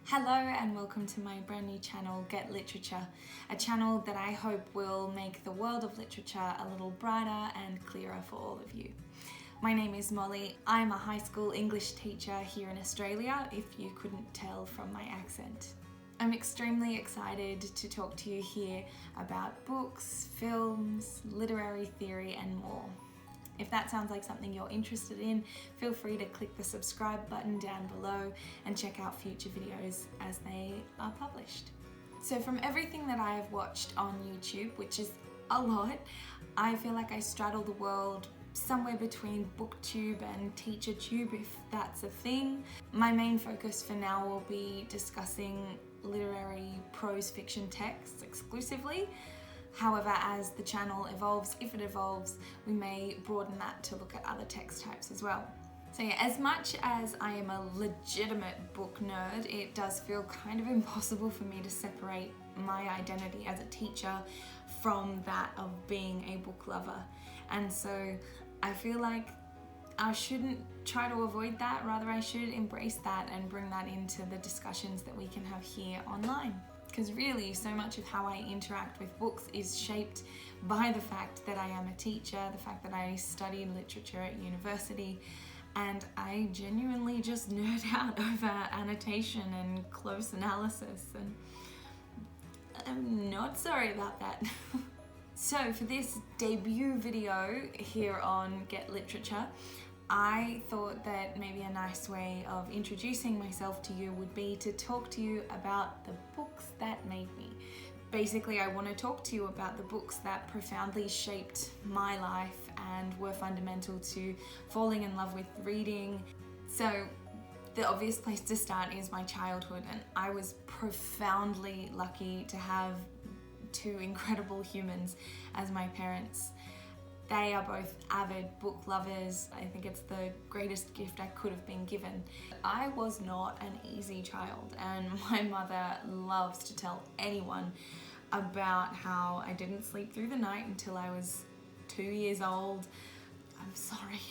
Hello and welcome to my brand new channel, Get Literature, a channel that I hope will make the world of literature a little brighter and clearer for all of you. My name is Molly. I'm a high school English teacher here in Australia, if you couldn't tell from my accent. I'm extremely excited to talk to you here about books, films, literary theory and more. If that sounds like something you're interested in, feel free to click the subscribe button down below and check out future videos as they are published. So from everything that I have watched on YouTube, which is a lot, I feel like I straddle the world somewhere between BookTube and TeacherTube, if that's a thing. My main focus for now will be discussing literary prose fiction texts exclusively. However, as the channel evolves, if it evolves, we may broaden that to look at other text types as well. So yeah, as much as I am a legitimate book nerd, it does feel kind of impossible for me to separate my identity as a teacher from that of being a book lover. And so I feel like I shouldn't try to avoid that, rather I should embrace that and bring that into the discussions that we can have here online. Because really, so much of how I interact with books is shaped by the fact that I am a teacher, the fact that I studied literature at university, and I genuinely just nerd out over annotation and close analysis, and I'm not sorry about that. So for this debut video here on Get Literature, I thought that maybe a nice way of introducing myself to you would be to talk to you about the books that made me. Basically, I want to talk to you about the books that profoundly shaped my life and were fundamental to falling in love with reading. So the obvious place to start is my childhood, and I was profoundly lucky to have two incredible humans as my parents. They are both avid book lovers. I think it's the greatest gift I could have been given. I was not an easy child, and my mother loves to tell anyone about how I didn't sleep through the night until I was 2 years old. I'm sorry.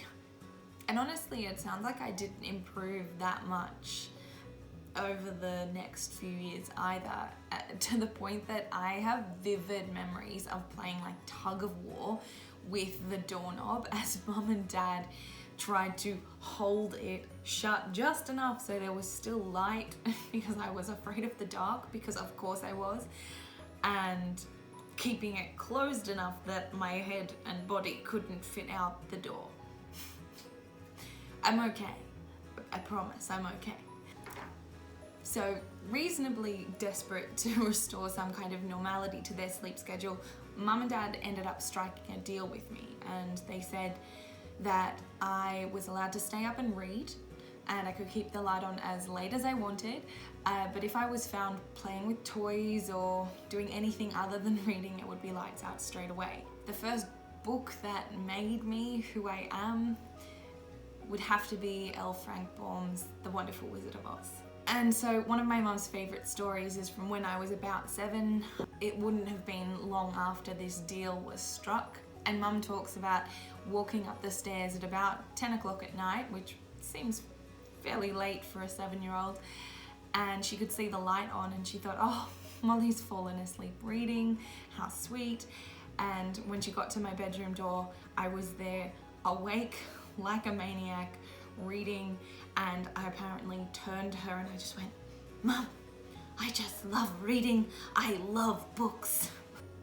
And honestly, it sounds like I didn't improve that much over the next few years either, to the point that I have vivid memories of playing like tug of war with the doorknob as mum and dad tried to hold it shut just enough so there was still light because I was afraid of the dark, because of course I was, and keeping it closed enough that my head and body couldn't fit out the door. I'm okay. I promise I'm okay. So, reasonably desperate to restore some kind of normality to their sleep schedule, mum and dad ended up striking a deal with me, and they said that I was allowed to stay up and read, and I could keep the light on as late as I wanted, but if I was found playing with toys or doing anything other than reading, it would be lights out straight away. The first book that made me who I am would have to be L. Frank Baum's The Wonderful Wizard of Oz. And so one of my mum's favourite stories is from when I was about 7. It wouldn't have been long after this deal was struck, and mum talks about walking up the stairs at about 10 o'clock at night, which seems fairly late for a 7-year-old, and she could see the light on and she thought, oh, Molly's fallen asleep reading, how sweet. And when she got to my bedroom door, I was there awake like a maniac, reading, and I apparently turned to her and I just went, Mum, I just love reading. I love books.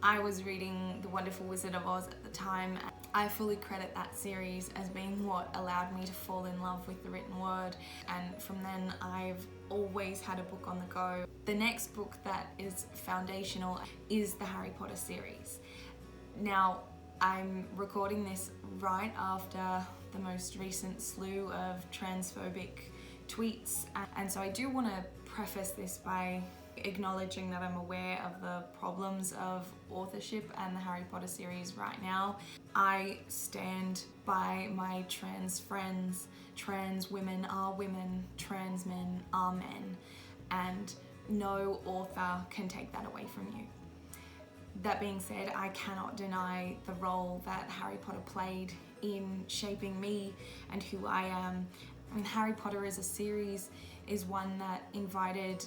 I was reading The Wonderful Wizard of Oz at the time. I fully credit that series as being what allowed me to fall in love with the written word, and from then I've always had a book on the go. The next book that is foundational is the Harry Potter series. Now, I'm recording this right after the most recent slew of transphobic tweets, and so I do want to preface this by acknowledging that I'm aware of the problems of authorship and the Harry Potter series right now. I stand by my trans friends. Trans women are women, trans men are men, and no author can take that away from you. That being said, I cannot deny the role that Harry Potter played in shaping me and who I am. I mean, Harry Potter as a series is one that invited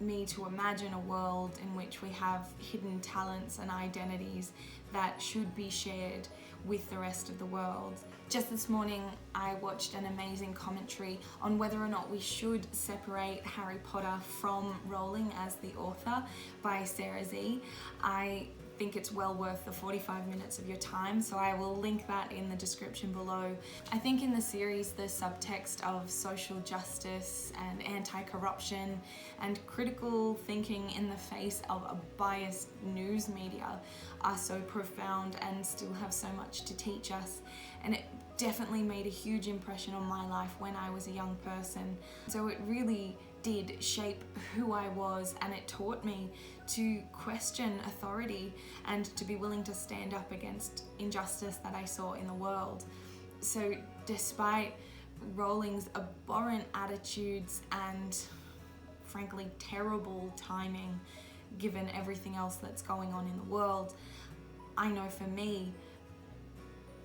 me to imagine a world in which we have hidden talents and identities that should be shared with the rest of the world. Just this morning, I watched an amazing commentary on whether or not we should separate Harry Potter from Rowling as the author by Sarah Z. I think it's well worth the 45 minutes of your time, so I will link that in the description below. I think in the series the subtext of social justice and anti-corruption and critical thinking in the face of a biased news media are so profound and still have so much to teach us, and it definitely made a huge impression on my life when I was a young person. So it really did shape who I was, and it taught me to question authority and to be willing to stand up against injustice that I saw in the world. So despite Rowling's abhorrent attitudes and frankly terrible timing given everything else that's going on in the world, I know for me,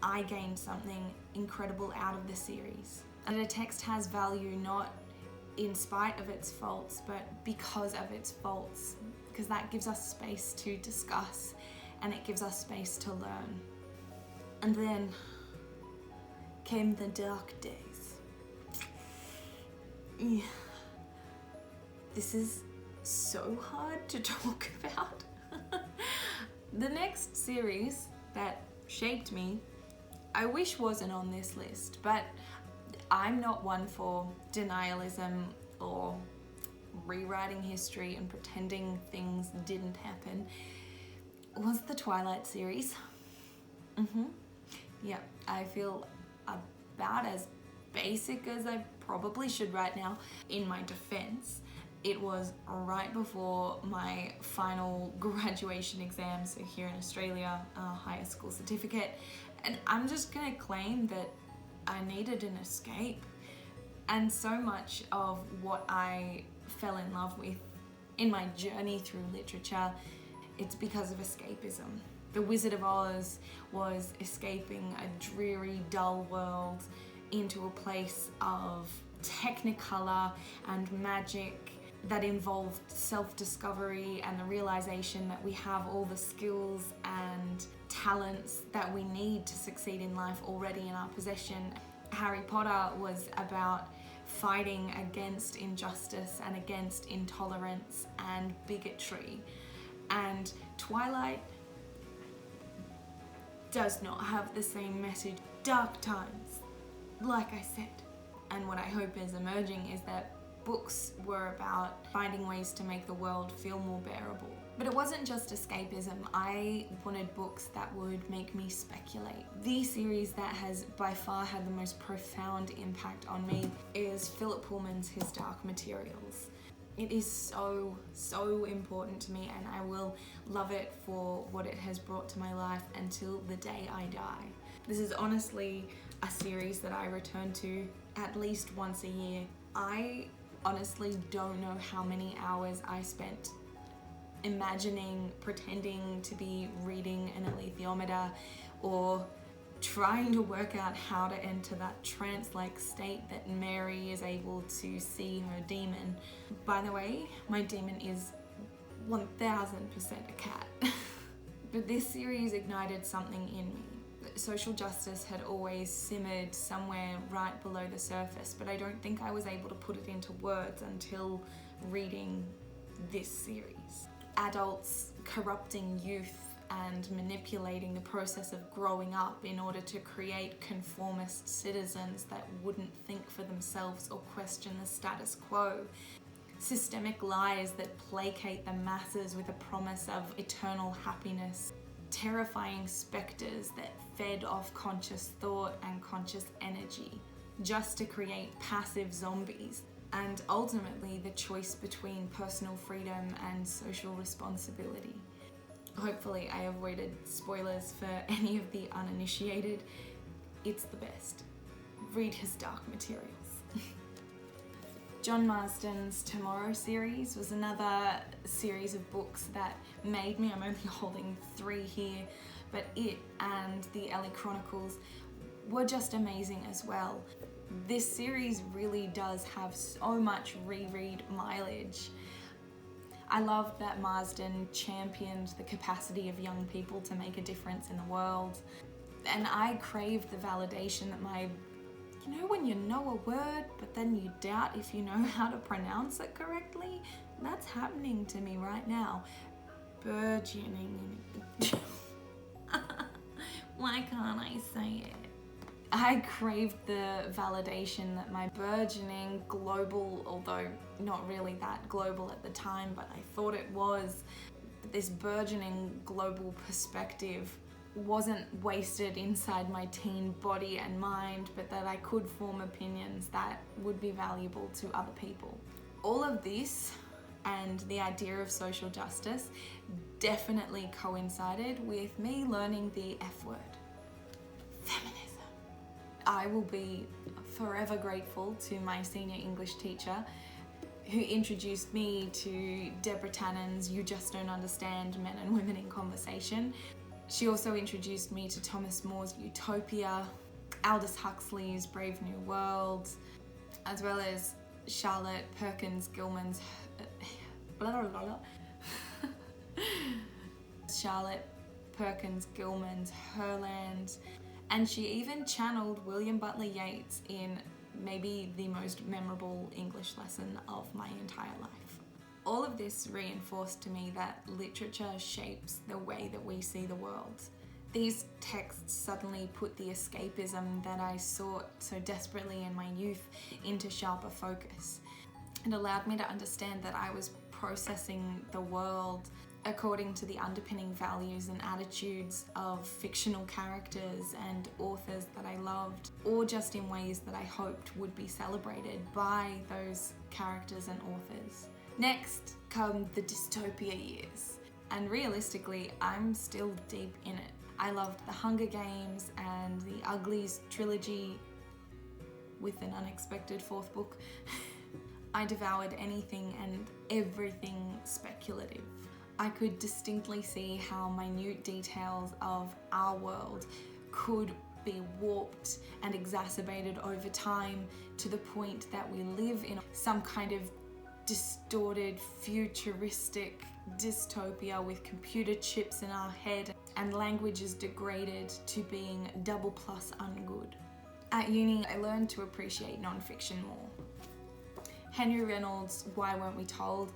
I gained something incredible out of the series. And a text has value not in spite of its faults, but because of its faults, because that gives us space to discuss and it gives us space to learn. And then came the dark days. Yeah. This is so hard to talk about. The next series that shaped me, I wish wasn't on this list, but I'm not one for denialism or rewriting history and pretending things didn't happen. Was the Twilight series. Yeah, I feel about as basic as I probably should right now. In my defense, it was right before my final graduation exam, so here in Australia, higher school certificate, and I'm just gonna claim that I needed an escape. And so much of what I fell in love with in my journey through literature, it's because of escapism. The Wizard of Oz was escaping a dreary, dull world into a place of technicolor and magic that involved self-discovery and the realization that we have all the skills and talents that we need to succeed in life already in our possession. Harry Potter was about fighting against injustice and against intolerance and bigotry. And Twilight does not have the same message. Dark times, like I said. And what I hope is emerging is that books were about finding ways to make the world feel more bearable. But it wasn't just escapism. I wanted books that would make me speculate. The series that has by far had the most profound impact on me is Philip Pullman's His Dark Materials. It is so, so important to me, and I will love it for what it has brought to my life until the day I die. This is honestly a series that I return to at least once a year. I honestly don't know how many hours I spent imagining, pretending to be reading an alethiometer or trying to work out how to enter that trance-like state that Mary is able to see her demon. By the way, my demon is 1000% a cat. But this series ignited something in me. Social justice had always simmered somewhere right below the surface, but I don't think I was able to put it into words until reading this series. Adults corrupting youth and manipulating the process of growing up in order to create conformist citizens that wouldn't think for themselves or question the status quo. Systemic lies that placate the masses with a promise of eternal happiness. Terrifying spectres that fed off conscious thought and conscious energy just to create passive zombies. And ultimately the choice between personal freedom and social responsibility. Hopefully I avoided spoilers for any of the uninitiated. It's the best. Read His Dark Materials. John Marsden's Tomorrow series was another series of books that made me. I'm only holding 3 here, but it and the Ellie Chronicles were just amazing as well. This series really does have so much reread mileage. I loved that Marsden championed the capacity of young people to make a difference in the world. And I craved the validation that you know when you know a word, but then you doubt if you know how to pronounce it correctly? That's happening to me right now. Burgeoning. Why can't I say it? I craved the validation that my burgeoning global, although not really that global at the time, but I thought it was, this burgeoning global perspective wasn't wasted inside my teen body and mind, but that I could form opinions that would be valuable to other people. All of this and the idea of social justice definitely coincided with me learning the F word, feminism. I will be forever grateful to my senior English teacher who introduced me to Deborah Tannen's You Just Don't Understand Men and Women in Conversation. She also introduced me to Thomas More's Utopia, Aldous Huxley's Brave New World, as well as Charlotte Perkins Gilman's Charlotte Perkins Gilman's Herland, and she even channeled William Butler Yeats in maybe the most memorable English lesson of my entire life. All of this reinforced to me that literature shapes the way that we see the world. These texts suddenly put the escapism that I sought so desperately in my youth into sharper focus. It allowed me to understand that I was processing the world according to the underpinning values and attitudes of fictional characters and authors that I loved, or just in ways that I hoped would be celebrated by those characters and authors. Next come the dystopia years, and realistically, I'm still deep in it. I loved The Hunger Games and the Uglies trilogy with an unexpected fourth book. I devoured anything and everything speculative. I could distinctly see how minute details of our world could be warped and exacerbated over time to the point that we live in some kind of distorted, futuristic dystopia with computer chips in our head and language is degraded to being double plus ungood. At uni, I learned to appreciate non-fiction more. Henry Reynolds' Why Weren't We Told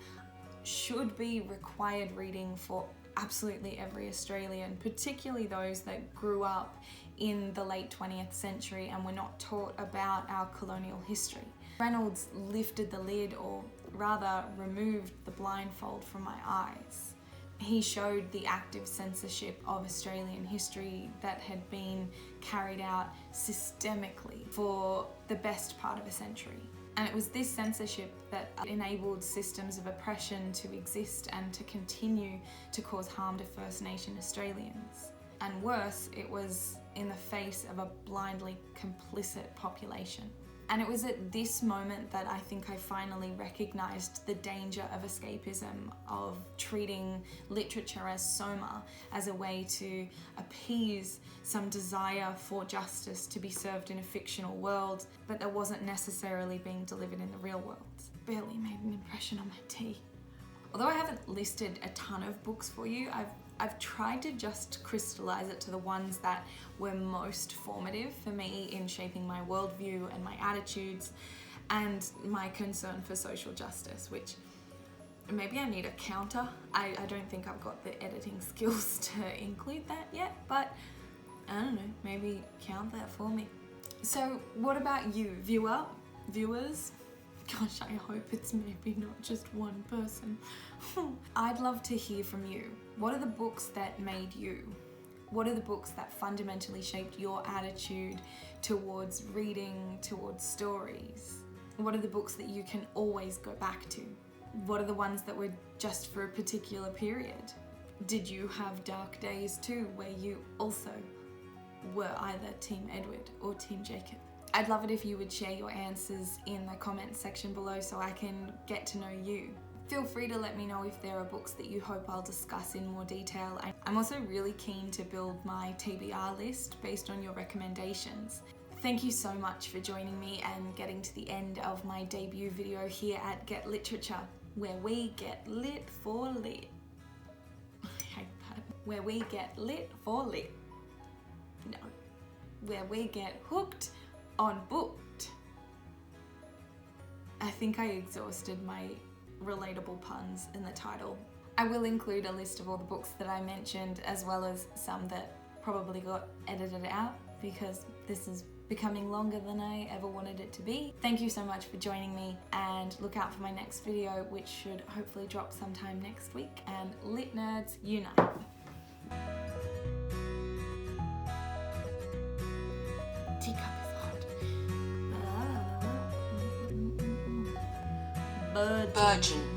should be required reading for absolutely every Australian, particularly those that grew up in the late 20th century and were not taught about our colonial history. Reynolds lifted the lid, or rather removed the blindfold from my eyes. He showed the active censorship of Australian history that had been carried out systemically for the best part of a century. And it was this censorship that enabled systems of oppression to exist and to continue to cause harm to First Nation Australians. And worse, it was in the face of a blindly complicit population. And it was at this moment that I think I finally recognised the danger of escapism, of treating literature as soma, as a way to appease some desire for justice to be served in a fictional world, but that wasn't necessarily being delivered in the real world. Barely made an impression on my tea. Although I haven't listed a ton of books for you, I've tried to just crystallise it to the ones that were most formative for me in shaping my worldview and my attitudes and my concern for social justice, which maybe I need a counter. I don't think I've got the editing skills to include that yet, but I don't know, maybe count that for me. So what about you, viewers? Gosh, I hope it's maybe not just one person. I'd love to hear from you. What are the books that made you? What are the books that fundamentally shaped your attitude towards reading, towards stories? What are the books that you can always go back to? What are the ones that were just for a particular period? Did you have dark days too, where you also were either Team Edward or Team Jacob? I'd love it if you would share your answers in the comments section below so I can get to know you. Feel free to let me know if there are books that you hope I'll discuss in more detail. I'm also really keen to build my TBR list based on your recommendations. Thank you so much for joining me and getting to the end of my debut video here at Get Literature. where we get lit for lit. I hate that. Where we get lit for lit. No. Where we get hooked on booked. I think I exhausted my relatable puns in the title. I will include a list of all the books that I mentioned, as well as some that probably got edited out because this is becoming longer than I ever wanted it to be. Thank you so much for joining me, and look out for my next video, which should hopefully drop sometime next week. And Lit Nerds Unite. Teacup is hot. Virgin.